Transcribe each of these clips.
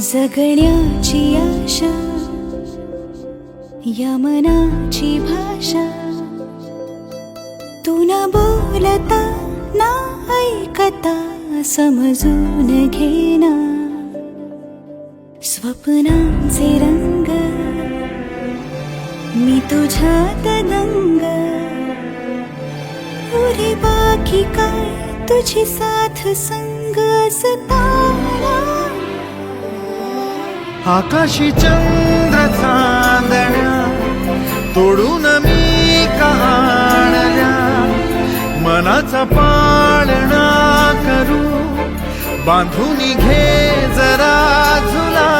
जगण्याची आशा या मनाची भाषा, तू न बोलता ना ऐकता समजून घेना, स्वप्नांचे रंग मी तुझ्यात दंग, पुरे बाकी काय तुझी साथ संग असताना, आकाशी चंद्र चांदण्या तोडून मी का आणल्या, मनाचा पाळणा करू बांधून घे जरा झुला,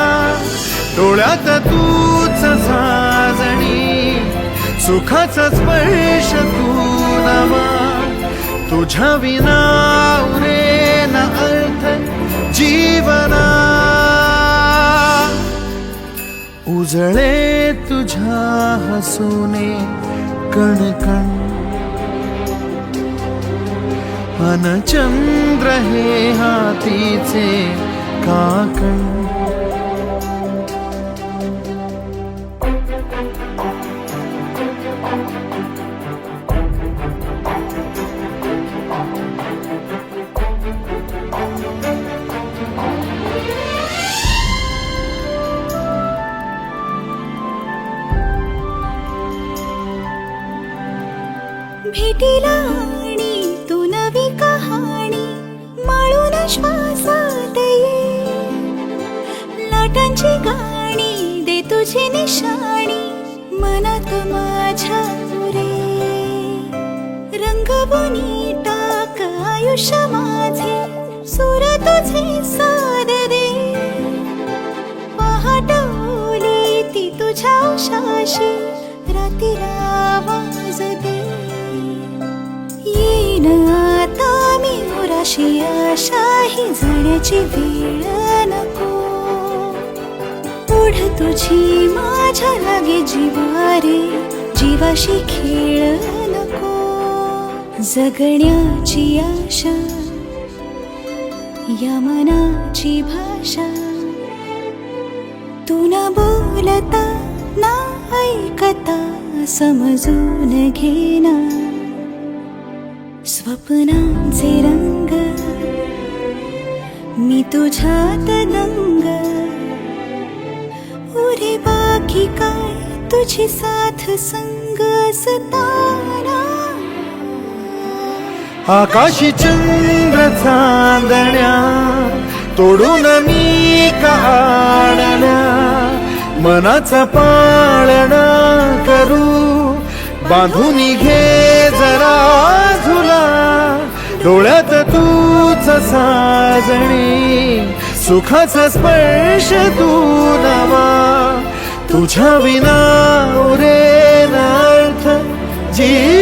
डोळ्यात तूच साजणी सुखाचा स्पर्श तू नवा, तुझ्या विना उरेना अर्थ जीवना, उजळे तुझ्या हसूने कणकण, अन चंद्र हे हातीचे काकण, भेटीला आणि तू नवी कहाणी माळून श्वासात ये, लाटांची गाणी दे तुझी निशाणी मनात माझ्या रे, रंगवून टाक आयुष्य माझे सूर तुझे सार दे, पहाटवली ती तुझ्या उशाशी रातीला आवाज दे, येईन आता मी उराशी आशाही जाण्याची वेळ नको, पुढ तुझी माझ्या लागे जीवारे जीवाशी खेळ नको, जगण्याची आशा या मनाची भाषा, तू न बोलता ना ऐकता समजून घेना, स्वप्नांचे रंग मी तुझ्यात दंग, उरे बाकी काय तुझी साथ संग असताना, आकाशी चंद्र चांदण्या तोडून मी का आणल्या, मनाचा पाळणा करू बांधून घे जरा झुला, डोळ्यात तूच साजणी सुखाचा स्पर्श तू नवा, तुझ्या विना उरेना अर्थ जीवना.